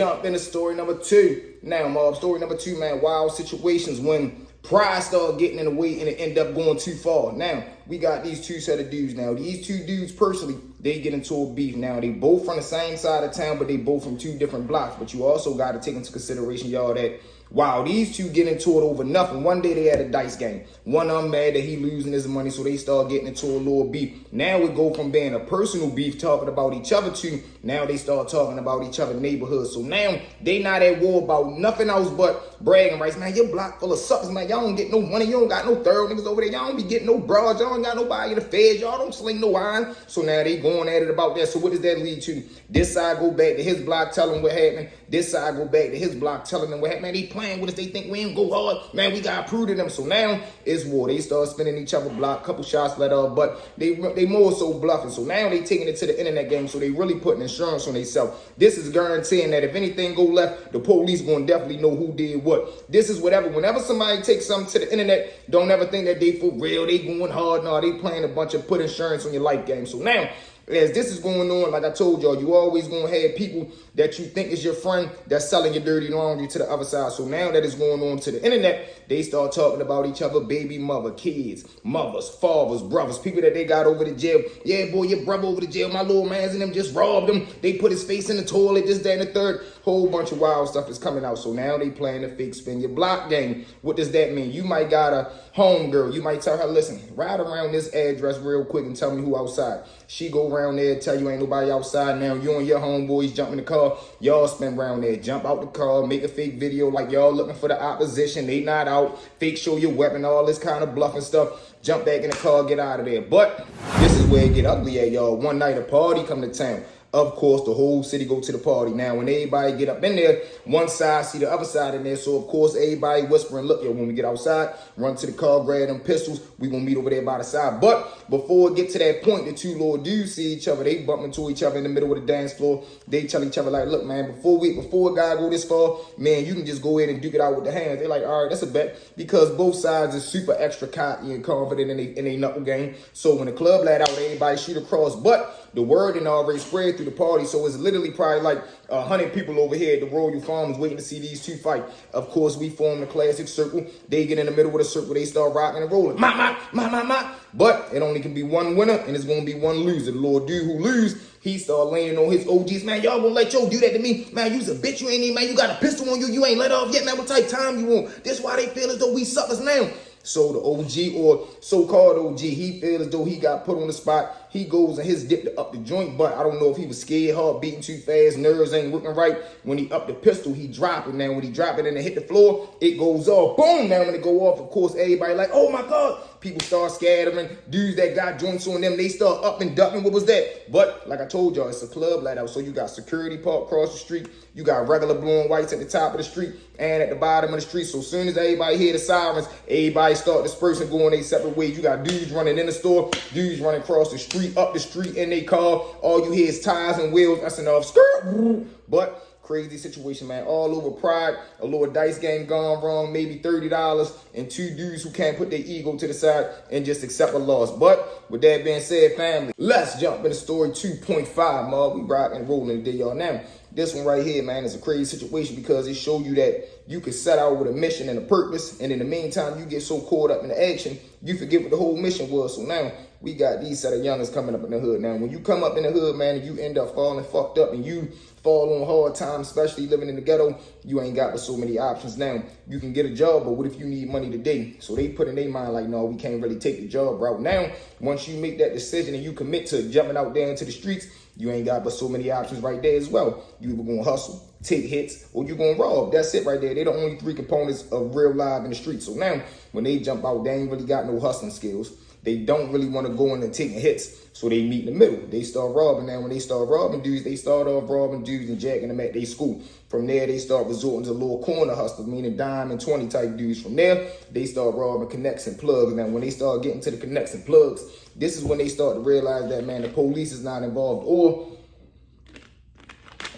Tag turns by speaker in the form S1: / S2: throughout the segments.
S1: jump into story number 2. Now, mob, story number 2, man, wild situations when pride started getting in the way and it ended up going too far. Now, we got these two set of dudes now. These two dudes, personally, they get into a beef. Now, they both from the same side of town, but they both from 2 different blocks. But you also got to take into consideration, y'all, that wow, these two get into it over nothing. One day they had a dice game. One of them mad that he losing his money, so they start getting into a little beef. Now we go from being a personal beef, talking about each other, to now they start talking about each other neighborhoods. So now they not at war about nothing else but bragging rights. Man, your block full of suckers, man. Y'all don't get no money. You don't got no thorough niggas over there. Y'all don't be getting no bras. Y'all don't got nobody in the feds. Y'all don't sling no iron. So now they going at it about that. So what does that lead to? This side go back to his block, telling what happened. This side go back to his block, telling them what happened. Man, they playing with us. They think we ain't go hard. Man, we got to prove to them. So now it's war. They start spinning each other block, couple shots let up, but they more so bluffing. So now they taking it to the internet game. So they really putting insurance on themselves. This is guaranteeing that if anything go left, the police going to definitely know who did what. This is whatever. Whenever somebody takes something to the internet, don't ever think that they for real. They going hard. No, they playing a bunch of put insurance on your life game. So now, as this is going on, like I told y'all, you always going to have people that you think is your friend that's selling your dirty laundry to the other side. So now that is going on to the internet, they start talking about each other, baby mother, kids, mothers, fathers, brothers, people that they got over to jail. Yeah, boy, your brother over to jail. My little man's in them just robbed him. They put his face in the toilet, this, that, and the third. Whole bunch of wild stuff is coming out. So now they playing the fake spin your block game. What does that mean? You might got a home girl. You might tell her, listen, ride around this address real quick and tell me who outside. She go around there, tell you ain't nobody outside. Now you and your homeboys jump in the car. Y'all spin around there, jump out the car, make a fake video like y'all looking for the opposition. They not out. Fake show your weapon, all this kind of bluffing stuff. Jump back in the car, get out of there. But this is where it get ugly at, y'all. One night a party come to town. Of course, the whole city go to the party. Now, when everybody get up in there, one side see the other side in there. So, of course, everybody whispering, look, yo, when we get outside, run to the car, grab them pistols. We going to meet over there by the side. But before it get to that point, the two little dudes see each other. They bump into each other in the middle of the dance floor. They tell each other, like, look, man, before a guy go this far, man, you can just go ahead and duke it out with the hands. They're like, all right, that's a bet. Because both sides is super extra cocky and confident in a knuckle game. So when the club let out, everybody shoot across. But the word didn't already spread through the party, so it's literally probably like 100 people over here at the Royal Farms waiting to see these two fight. Of course, we form the classic circle. They get in the middle of the circle. They start rocking and rolling. But it only can be one winner, and it's going to be one loser. The little dude who lose, he start laying on his OGs. Man, y'all gonna let yo do that to me? Man, you's a bitch. You ain't even, man, you got a pistol on you. You ain't let off yet, man. What type of time you want? That's why they feel as though we suckers now. So the OG, or so-called OG, he feels as though he got put on the spot. He goes and his dip to up the joint, but I don't know if he was scared, heart beating too fast, nerves ain't working right. When he up the pistol, he drop it. Now, when he drop it and it hit the floor, it goes off. Boom! Now, when it go off, of course, everybody like, oh my God. People start scattering. Dudes that got joints on them, they start up and ducking. What was that? But like I told y'all, it's a club let out. So you got security parked across the street. You got regular blue and whites at the top of the street and at the bottom of the street. So as soon as everybody hear the sirens, everybody start dispersing, going their separate ways. You got dudes running in the store, dudes running across the street, up the street in their car. All you hear is tires and wheels. That's enough. Skirt. But crazy situation, man. All over pride, a little dice game gone wrong, maybe $30, and two dudes who can't put their ego to the side and just accept a loss. But with that being said, family, let's jump into story 2.5, man. We rock and rolling today, y'all. Now, this one right here, man, is a crazy situation because it shows you that you can set out with a mission and a purpose, and in the meantime, you get so caught up in the action, you forget what the whole mission was. So now, we got these set of youngers coming up in the hood. Now, when you come up in the hood, man, and you end up falling fucked up and you fall on hard times, especially living in the ghetto, you ain't got but so many options. Now, you can get a job, but what if you need money today? So they put in their mind like, no, we can't really take the job route. Now, once you make that decision and you commit to jumping out there into the streets, you ain't got but so many options right there as well. You either gonna hustle, take hits, or you gonna rob. That's it right there. They're the only 3 components of real life in the streets. So now, when they jump out, they ain't really got no hustling skills. They don't really want to go in and taking hits, so they meet in the middle. They start robbing. Now, when they start robbing dudes, they start off robbing dudes and jacking them at their school. From there, they start resorting to little corner hustlers, meaning dime and 20 type dudes. From there, they start robbing connects and plugs. Now, when they start getting to the connects and plugs, this is when they start to realize that, man, the police is not involved, or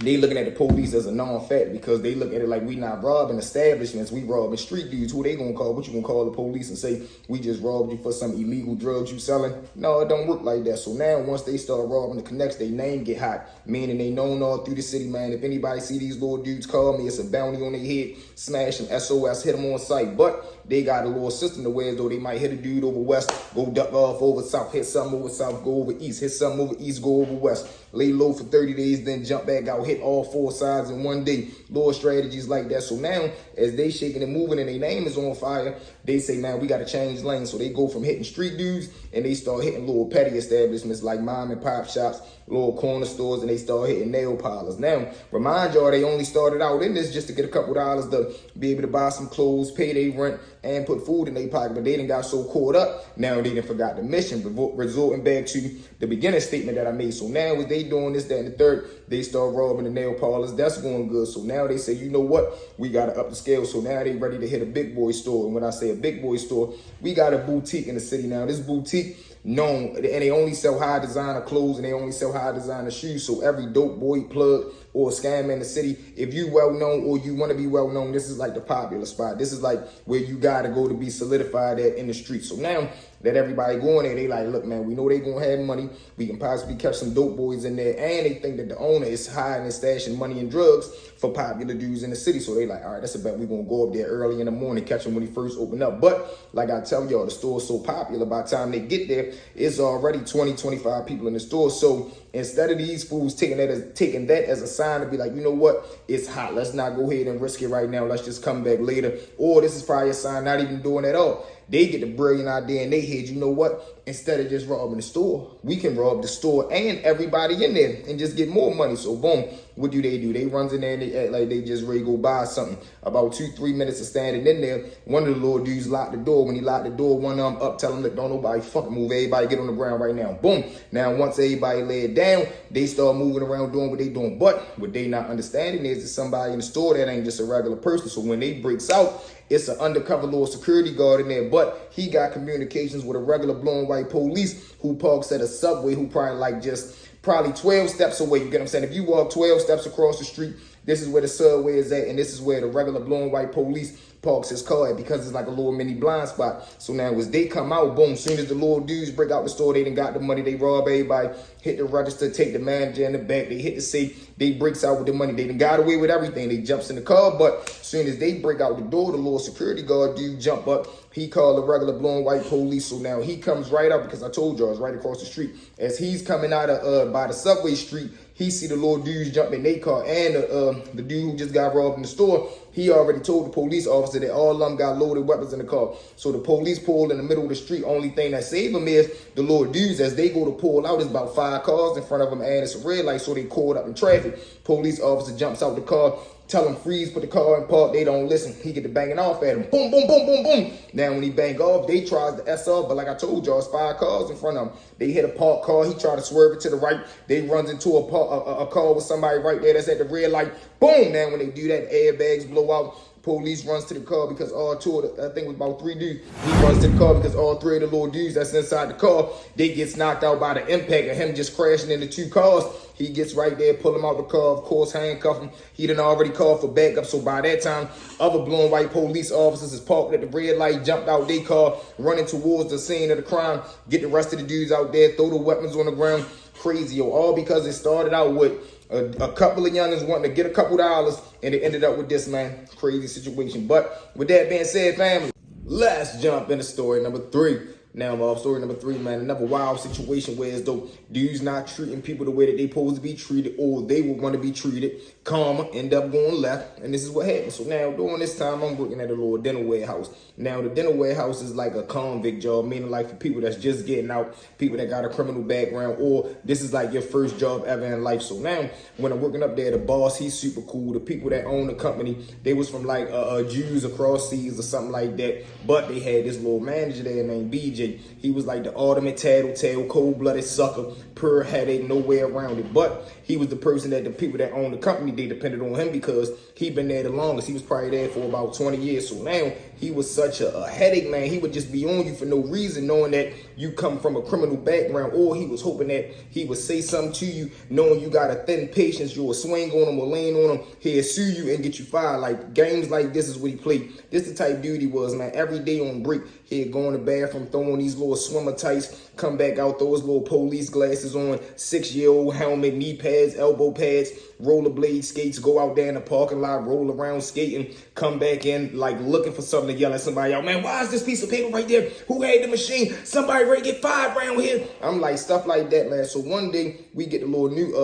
S1: they looking at the police as a non-factor because they look at it like we not robbing establishments, we robbing street dudes. Who they gonna call? What you gonna call the police and say we just robbed you for some illegal drugs you selling? No, it don't work like that. So now once they start robbing the connects, their name get hot, meaning they known all through the city, man. If anybody see these little dudes, call me. It's a bounty on their head. Smash them, SOS, hit them on sight. But they got a little system to where as though they might hit a dude over west, go duck off over south, hit something over south, go over east, hit something over east, go over west, lay low for 30 days, then jump back out, hit all four sides in one day. Little strategies like that. So now, as they shaking and moving and their name is on fire, they say, man, we got to change lanes. So they go from hitting street dudes and they start hitting little petty establishments like mom and pop shops, little corner stores, and they start hitting nail parlors. Now, remind y'all, they only started out in this just to get a couple dollars to be able to buy some clothes, pay their rent, and put food in their pocket. But they done got so caught up, now they done forgot the mission, resorting back to the beginning statement that I made. So now as they doing this, that, and the third, they start robbing the nail parlors. That's going good. So now they say, you know what? We got to up the scale. So now they ready to hit a big boy store. And when I say a big boy store, we got a boutique in the city now. This boutique known, and they only sell high designer clothes and they only sell high designer shoes. So every dope boy, plug, or scam in the city, if you well known or you want to be well known, this is like the popular spot. This is like where you got to go to be solidified at in the street. So now that everybody going there, they like, look, man, we know they gonna have money. We can possibly catch some dope boys in there, and they think that the owner is hiding and stashing money and drugs for popular dudes in the city. So they like, all right, that's a bet. We gonna go up there early in the morning, catch him when he first open up. But like I tell y'all, the store's so popular, by the time they get there, it's already 20, 25 people in the store. So instead of these fools taking that as a sign to be like, you know what, it's hot, let's not go ahead and risk it right now, let's just come back later. Or this is probably a sign not even doing at all. They get the brilliant idea in their head, you know what, instead of just robbing the store, we can rob the store and everybody in there and just get more money. So boom, what do? They runs in there and they act like they just ready to go buy something. About 2-3 minutes of standing in there, one of the little dudes locked the door. When he locked the door, one of them up, tell him, look, don't nobody fucking move, everybody get on the ground right now. Boom. Now once everybody laid down, they start moving around doing what they doing. But what they not understanding is that somebody in the store that ain't just a regular person. So when they breaks out, it's an undercover little security guard in there, but he got communications with a regular blue and white police who parks at a Subway, who probably 12 steps away. You get what I'm saying? If you walk 12 steps across the street, this is where the Subway is at, and this is where the regular blue and white police parks his car at, because it's like a little mini blind spot. So now as they come out, boom, soon as the little dudes break out the store, they done got the money, they rob everybody, hit the register, take the manager in the back, they hit the safe, they breaks out with the money, they done got away with everything, they jumps in the car. But soon as they break out the door, the little security guard dude jump up, he called the regular blue and white police. So now he comes right up, because I told y'all it's right across the street. As he's coming out of by the Subway street, he see the little dudes jump in their car, and the dude who just got robbed in the store, he already told the police officer that all of them got loaded weapons in the car. So the police pulled in the middle of the street. Only thing that saved them is the little dudes, as they go to pull out, there's about 5 cars in front of them, and it's a red light, so they caught up in traffic. Police officer jumps out the car, tell him freeze, put the car in park. They don't listen. He get to banging off at him. Boom, boom, boom, boom, boom. Now when he bang off, they tries to S off, but like I told y'all, it's 5 cars in front of him. They hit a parked car. He tried to swerve it to the right. They runs into a car with somebody right there that's at the red light. Boom. Now when they do that, airbags blow out. Police runs to the car because all 2 of the, I think it was about 3 dudes. He runs to the car because all 3 of the little dudes that's inside the car, they gets knocked out by the impact of him just crashing into 2 cars. He gets right there, pull him out the car, of course, handcuff him. He done already called for backup. So by that time, other blue and white police officers is parked at the red light, jumped out their car, running towards the scene of the crime, get the rest of the dudes out there, throw the weapons on the ground. Crazy, yo. All because it started out with a couple of youngins wanting to get a couple dollars, and it ended up with this, man. Crazy situation. But with that being said, family, let's jump into story number 3. Now, story number 3, man, another wild situation where as though dudes not treating people the way that they supposed to be treated, or they would want to be treated. Karma end up going left, and this is what happened. So now, during this time, I'm working at a little dinner warehouse. Now, the dinner warehouse is like a convict job, meaning like for people that's just getting out, people that got a criminal background, or this is like your first job ever in life. So now, when I'm working up there, the boss, he's super cool. The people that own the company, they was from like Jews across seas or something like that, but they had this little manager there named BJ. BJ. He was like the ultimate tattletale, cold-blooded sucker, pure headache, no way around it. But he was the person that the people that owned the company, they depended on him because he been there the longest. He was probably there for about 20 years. So now he was such a headache, man. He would just be on you for no reason, knowing that you come from a criminal background, or he was hoping that he would say something to you, knowing you got a thin patience, you'll swing on him or lean on him, he'll sue you and get you fired. Like, games like this is what he played. This the type dude he was, man. Every day on break, he'd go in the bathroom, throw on these little swimmer tights, come back out, throw his little police glasses on, 6-year-old helmet, knee pads, elbow pads, rollerblade skates, go out there in the parking lot, roll around skating, come back in like looking for something to yell at somebody out. Man, why is this piece of paper right there? Who had the machine? Somebody ready to get fired around here. I'm like, stuff like that, man. So one day we get the little new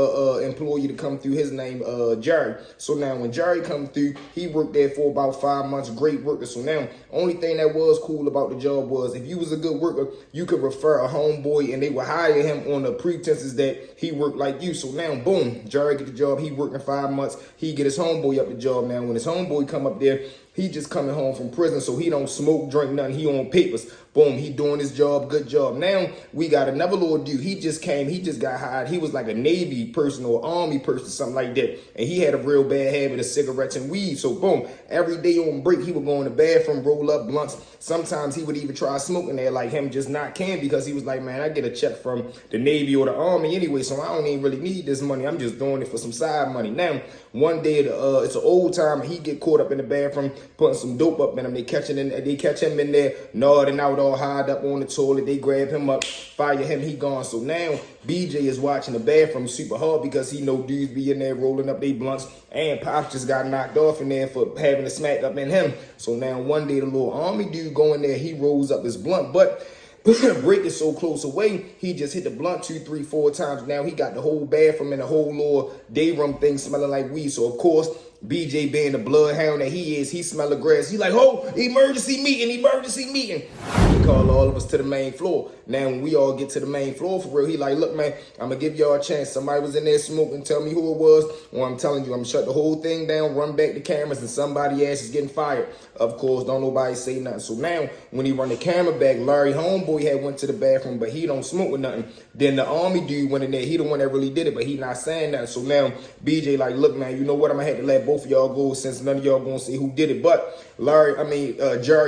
S1: employee to come through. His name Jerry. So now when Jerry come through, he worked there for about 5 months. Great worker. So now only thing that was cool about the job was if you was a good worker, you could refer a homeboy and they would hire him on the pretenses that he worked like you. So now boom, Jerry get the job. He working 5 months. He get his homeboy up the job. Now when his homeboy come up there, he just coming home from prison, so he don't smoke, drink, nothing. He on papers. Boom, he doing his job, good job. Now we got another little dude. He just came, he just got hired. He was like a Navy person or Army person, something like that. And he had a real bad habit of cigarettes and weed. So boom, every day on break, he would go in the bathroom, roll up blunts. Sometimes he would even try smoking there, like him just not can, because he was like, man, I get a check from the Navy or the Army anyway, so I don't even really need this money. I'm just doing it for some side money. Now, one day, it's an old time, and he get caught up in the bathroom, putting some dope up in him. They catch him in there, nodding out, all high up on the toilet. They grab him up, fire him, he gone. So now BJ is watching the bathroom super hard because he know dudes be in there rolling up their blunts, and Pops just got knocked off in there for having a smack up in him. So now one day the little Army dude go in there, he rolls up his blunt, but break is so close away, he just hit the blunt 2, 3, 4 times. Now he got the whole bathroom and the whole little day room thing smelling like weed. So of course, BJ being the bloodhound that he is, he smell the grass. He like, oh, emergency meeting, emergency meeting. He called all of us to the main floor. Now when we all get to the main floor for real, he like, look, man, I'm gonna give y'all a chance. Somebody was in there smoking, tell me who it was, or I'm telling you, I'm gonna shut the whole thing down, run back the cameras, and somebody ass is getting fired. Of course, don't nobody say nothing. So now when he run the camera back, Larry homeboy had went to the bathroom, but he don't smoke with nothing. Then the Army dude went in there, he the one that really did it, but he not saying nothing. So now BJ like, look, man, you know what, I'm gonna have to let both of y'all go since none of y'all gonna say who did it. But Jerry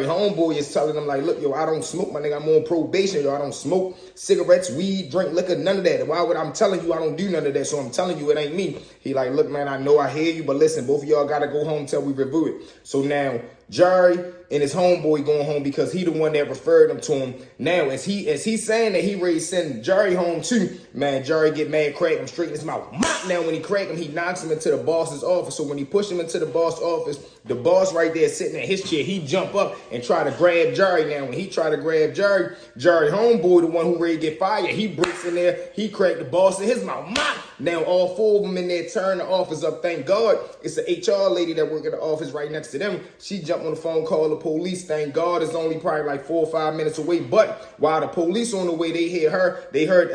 S1: homeboy is telling him like, look, yo, I don't smoke, my nigga, I'm on probation, yo, I don't smoke cigarettes, weed, drink, liquor, none of that. Why would I'm telling you I don't do none of that? So I'm telling you it ain't me. He like, look, man, I know I hear you, but listen, both of y'all gotta go home till we review it. So now Jerry and his homeboy going home because he the one that referred him to him. Now, as he's saying that he ready to send Jerry home too, man, Jerry get mad, crack him straight in his mouth. Now, when he crack him, he knocks him into the boss's office. So when he push him into the boss office, the boss right there sitting at his chair, he jump up and try to grab Jerry. Now, when he try to grab Jerry homeboy, the one who ready to get fired, he breaks in there, he cracked the boss in his mouth. Now, all 4 of them in there turn the office up. Thank God, it's the HR lady that work at the office right next to them. She jumped on the phone, called the police. Thank God, it's only probably like 4 or 5 minutes away. But while the police on the way,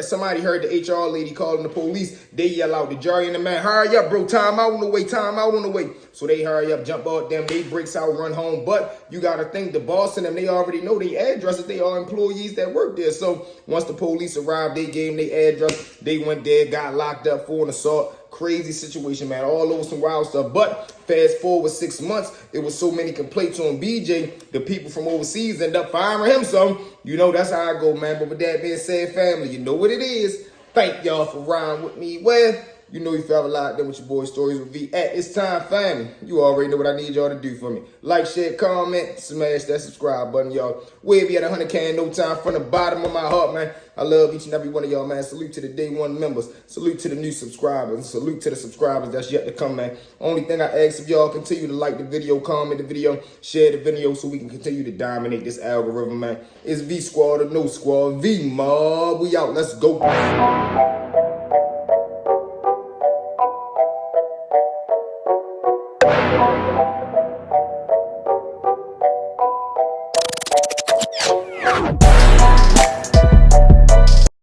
S1: somebody heard the HR lady calling the police. They yell out to Jerry and the man, hurry up, bro, time out on the way, time out on the way. So they hurry up, jump out them, they breaks out, run home. But you got to think the boss and them, they already know their addresses. They are employees that work there. So once the police arrived, they gave them their address. They went there, got locked up for an assault. Crazy situation, man. All over some wild stuff. But fast forward 6 months, there was so many complaints on BJ, the people from overseas end up firing him. So, you know, that's how I go, man. But with that being said, family, you know what it is. Thank y'all for riding with me. Well, you know you fell a lot there with your boy Stories with V. It's time, family. You already know what I need y'all to do for me. Like, share, comment, smash that subscribe button, y'all. We'll be at 100K in no time from the bottom of my heart, man. I love each and every one of y'all, man. Salute to the day one members. Salute to the new subscribers. Salute to the subscribers that's yet to come, man. Only thing I ask of y'all, continue to like the video, comment the video, share the video so we can continue to dominate this algorithm, man. It's V Squad or no squad. V Mob. We out. Let's go.